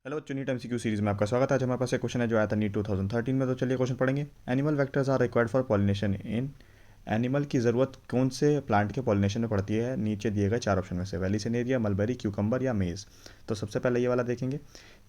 Hello बच्चों, NEET MCQ series में आपका स्वागत है। आज हमारे पास एक क्वेश्चन है जो आया था नीट 2013 में। तो चलिए क्वेश्चन पढ़ेंगे। Animal vectors are required for pollination in. Animal की ज़रूरत कौन से प्लांट के पॉलिनेशन में पड़ती है? नीचे दिए गए चार ऑप्शन में से वेलिसिनेरिया, मलबेरी, क्यूकम्बर या मेज। तो सबसे पहले ये वाला देखेंगे।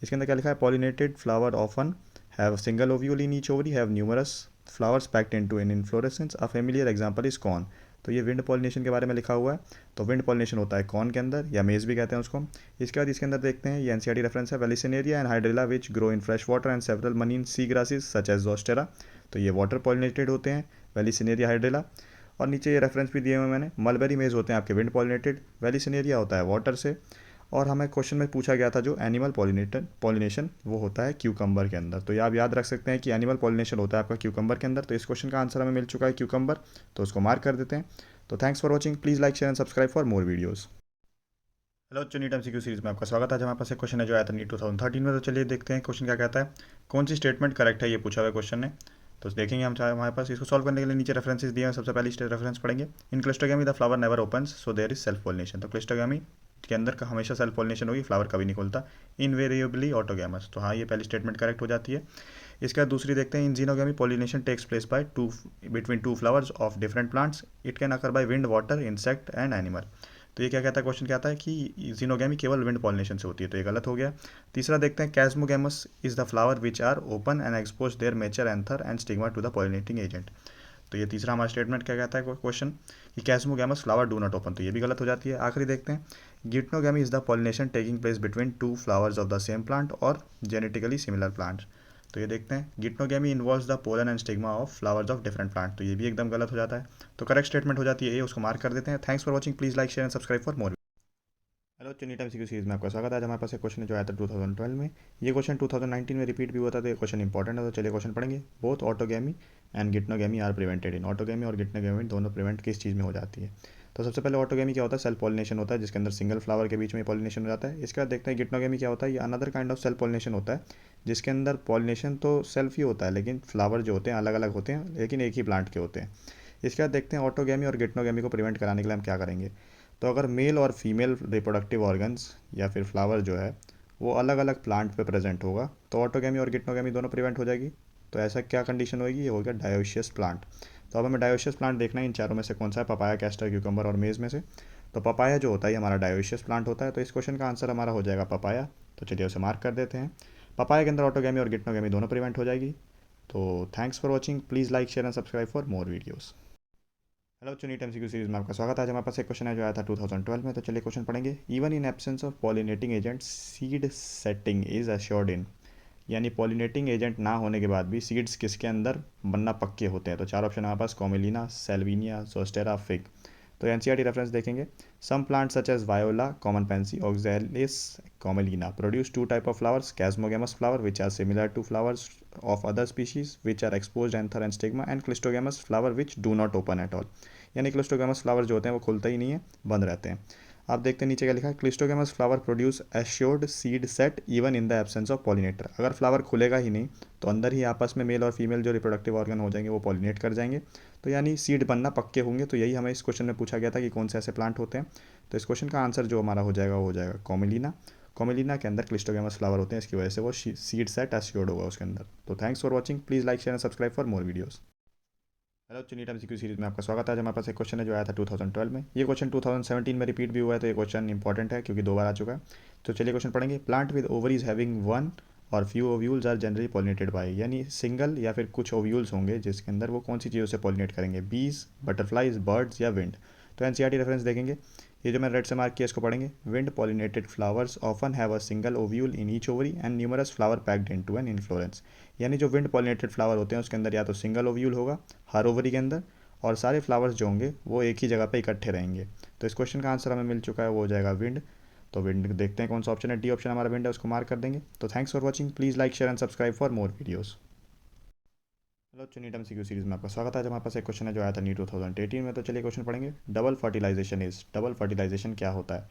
इसके अंदर क्या लिखा है? Pollinated flower often have single ovule in each ovary, have numerous flowers packed into an inflorescence. A familiar example is corn. तो ये विंड पॉलिनेशन के बारे में लिखा हुआ है। तो विंड पॉलिनेशन होता है कॉर्न के अंदर, या मेज भी कहते हैं उसको हम। इसके बाद इसके अंदर देखते हैं, ये एनसीईआरटी रेफरेंस है। Vallisneria and hydrilla which grow in fresh water and several marine sea grasses such as zostera. तो ये वाटर पॉलिनेटेड होते हैं, वेलिसिनेरिया, हाइड्रिला। और नीचे ये रेफरेंस भी दिए हुए मैंने। मलबेरी मेज होते हैं आपके विंड पॉलिनेटेड, वेलिसिनेरिया होता है वाटर से। और हमें क्वेश्चन में पूछा गया था जो एनिमल पॉलिनेशन वो होता है क्यूकम्बर के अंदर। तो ये आप याद रख सकते हैं कि एनिमल पॉलिनेशन होता है आपका क्यूकम्बर के अंदर। तो इस क्वेश्चन का आंसर हमें मिल चुका है क्यूकम्बर, तो उसको मार्क कर देते हैं। तो thanks for watching, please like share and subscribe for more videos. Hello बच्चों, नीट एमसीक्यू सीरीज में आपका स्वागत है। आज हमारे पास एक क्वेश्चन है जो आया था नीट 2013 में। तो चलिए देखते हैं क्वेश्चन क्या कहता है। कौन सी स्टेटमेंट करेक्ट है, ये पूछा हुआ है क्वेश्चन ने। तो देखेंगे हम चाहे हमारे पास इसको सॉल्व करने के लिए नीचे रेफरेंसेस दिए हैं। सबसे पहले रेफरेंस पढ़ेंगे। In cleistogamy the flower never opens so there is self pollination. तो क्लिस्टोगेमी के अंदर का हमेशा सेल्फ पॉलिनेशन होगी, फ्लावर कभी नहीं खोलता। इनवेरिएबली ऑटोगेमस। तो हाँ, ये पहली स्टेटमेंट करेक्ट हो जाती है। इसके बाद दूसरी देखते हैं। In xenogamy pollination takes place by two between two flowers of different plants. It can occur by wind, water, insect and animal. तो ये क्या कहता है, क्वेश्चन क्या आता है कि जीनोगेमी केवल विंड पॉलिनेशन से होती है। तो ये गलत हो गया। तीसरा देखते हैं। Chasmogamous is the flower which are open and expose their mature anther and stigma to the pollinating agent. तो ये तीसरा हमारा स्टेटमेंट क्या कहता है क्वेश्चन, कि कैस्मोगेमस फ्लावर डू नॉट ओपन। तो ये भी गलत हो जाती है। आखिरी देखते हैं। Geitonogamy is the pollination taking place between two flowers of the same plant और जेनेटिकली सिमिलर प्लांट्स। तो ये देखते हैं। Geitonogamy involves the pollen and stigma of flowers of different plant. तो ये भी एकदम गलत हो जाता है। तो करेक्ट स्टेटमेंट हो जाती है ये, उसको मार्क कर देते हैं। Thanks for watching, please like share and subscribe for more. Hello चुनी टाइम सीक्यू सीरीज में आपका स्वागत है। आज हमारे पास एक क्वेश्चन है जो आया था 2012 में। ये क्वेश्चन 2019 में रिपीट भी हुआ था, तो ये क्वेश्चन इंपॉर्टेंट है। तो चलिए क्वेश्चन पढ़ेंगे। Both autogamy and geitonogamy are prevented in. Autogamy और गिटनोगेमी दोनों प्रिवेंट किस चीज़ में हो जाती है? तो सबसे पहले ऑटोगेमी क्या होता है? सेल्फ पॉलिनेशन होता है, जिसके अंदर सिंगल फ्लावर के बीच में पॉलिनेशन हो जाता है। इसके बाद देखते हैं गिटनोगेमी क्या होता है। ये another kind of self pollination होता है, जिसके अंदर पॉलिनेशन तो सेल्फ ही होता है, लेकिन फ्लावर जो होते हैं अलग अलग होते हैं, लेकिन एक ही प्लांट के होते हैं। इसके बाद देखते हैं ऑटोगेमी और गिटनोगेमी को प्रिवेंट कराने के लिए हम क्या करेंगे। तो अगर मेल और फीमेल रिप्रोडक्टिव ऑर्गन्स या फिर फ्लावर जो है वो अलग अलग प्लांट पे प्रेजेंट होगा, तो ऑटोगेमी और गिटनोगेमी दोनों प्रिवेंट हो जाएगी। तो ऐसा क्या कंडीशन होगी? ये हो गया डायोशियस प्लांट। तो अब हमें डायोशियस प्लांट देखना है, इन चारों में से कौन सा है? पपाया, कैस्टर, क्यूकम्बर और मेज में से। तो पपाया जो होता है ये हमारा डायोशियस प्लांट होता है। तो इस क्वेश्चन का आंसर हमारा हो जाएगा पपाया। तो चलिए उसे मार्क कर देते हैं। पपाया के अंदर ऑटोगेमी और गिटनोगेमी दोनों प्रिवेंट हो जाएगी। तो thanks for watching, please like share and subscribe for more videos. Hello NEET MCQ series में आपका स्वागत है। आज हमारे पास एक क्वेश्चन है जो आया था 2012 में। तो चलिए क्वेश्चन पढ़ेंगे। Even in absence of pollinating agent seed setting is assured in. यानी पॉलिनेटिंग एजेंट ना होने के बाद भी सीड्स किसके अंदर बनना पक्के होते हैं? तो चार ऑप्शन हमारे पास। Commelina, Salvinia, Zostera, fig. तो एनसीईआरटी रेफरेंस देखेंगे। Some plant such as Viola, common pansy, Oxalis, Commelina produce two type of flowers. Chasmogamous flower which are similar to flowers of other species which are exposed anther and stigma, and cleistogamous flower which do not open at all। यानी cleistogamous flower जो होते हैं वो खुलते ही नहीं है, बंद रहते हैं। आप देखते हैं नीचे क्या लिखा है। Cleistogamous flower produce assured seed set even in the absence of pollinator. अगर फ्लावर खुलेगा ही नहीं तो अंदर ही आपस में मेल और फीमेल जो रिप्रोडक्टिव ऑर्गन हो जाएंगे वो पॉलिनेट कर जाएंगे। तो यानी सीड बनना पक्के होंगे। तो यही हमें इस क्वेश्चन में पूछा गया था कि कौन से ऐसे प्लांट होते हैं। तो इस क्वेश्चन का आंसर जो हमारा हो जाएगा वो हो जाएगा कॉमेलिना। कॉमेलिना के अंदर क्लिस्टोगेमस फ्लावर होते हैं, इसकी वजह से वो सीड सेट एश्योर्ड होगा उसके अंदर। तो thanks for watching, please like share and subscribe for more videos. Hello NEET MCQ series में आपका स्वागत है। आज हमारे पास एक क्वेश्चन है जो आया था 2012 में। ये क्वेश्चन 2017 में रिपीट भी हुआ है। तो ये क्वेश्चन इंपॉर्टेंट है क्योंकि दो बार आ चुका है। तो चलिए क्वेश्चन पढ़ेंगे। Plant with ovaries having one or few ovules are generally pollinated by. यानी सिंगल या फिर कुछ ओव्यूल्स होंगे जिसके अंदर वो कौन सी चीज़ों से पॉलिनेट करेंगे? बीज, बटरफ्लाइज, बर्ड्स या विंड। तो एनसीईआरटी रेफरेंस देखेंगे। ये जो मैंने रेड से मार्क किया इसको पढ़ेंगे। Wind pollinated flowers often have a single ovule in each ovary and numerous flower packed into an inflorescence. यानी जो विंड पॉलिनेटेड फ्लावर होते हैं उसके अंदर या तो सिंगल ओव्यूल होगा हर ओवरी के अंदर, और सारे फ्लावर्स जो होंगे वो एक ही जगह पे इकट्ठे रहेंगे। तो इस क्वेश्चन का आंसर हमें मिल चुका है, वो हो जाएगा विंड। तो विंड देखते हैं कौन सा ऑप्शन है। डी ऑप्शन हमारा विंड है, उसको मार्क कर देंगे। तो thanks for watching, please like share and subscribe for more videos. Hello NEET MCQ series में आपका स्वागत है। आज हमारे पास एक क्वेश्चन है जो आया था नीट 2018 में। तो चलिए क्वेश्चन पढ़ेंगे। Double fertilization is. Double fertilization क्या होता है?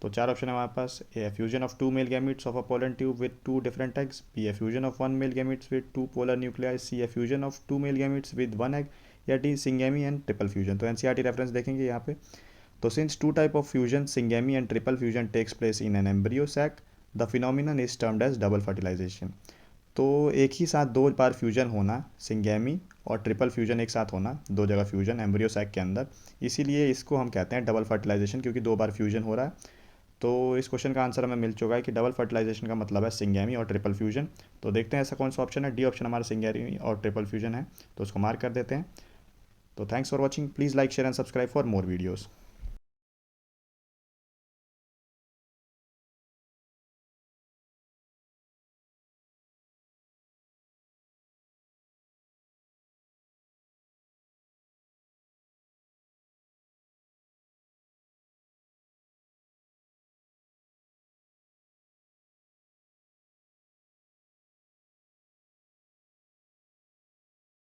तो चार ऑप्शन है हमारे पास। A fusion of two male gametes of a pollen tube with two different eggs. B a fusion of one male gametes with two polar nuclei. C a fusion of two male gametes with one egg. या D syngamy and triple fusion. तो NCERT reference देखेंगे यहाँ पे। तो since two type of fusion, syngamy and triple fusion takes place in an embryo sac, the phenomenon is termed as double fertilization. तो एक ही साथ दो बार फ्यूजन होना, सिंगेमी और ट्रिपल फ्यूजन एक साथ होना, दो जगह फ्यूजन एम्ब्रियो सैक के अंदर, इसीलिए इसको हम कहते हैं डबल फर्टिलाइजेशन, क्योंकि दो बार फ्यूजन हो रहा है। तो इस क्वेश्चन का आंसर हमें मिल चुका है कि डबल फर्टिलाइजेशन का मतलब है सिंगेमी और ट्रिपल फ्यूजन। तो देखते हैं ऐसा कौन सा ऑप्शन है। डी ऑप्शन हमारा सिंगेमी और ट्रिपल फ्यूजन है, तो उसको मार्क कर देते हैं। तो thanks for watching, please like share and subscribe for more videos.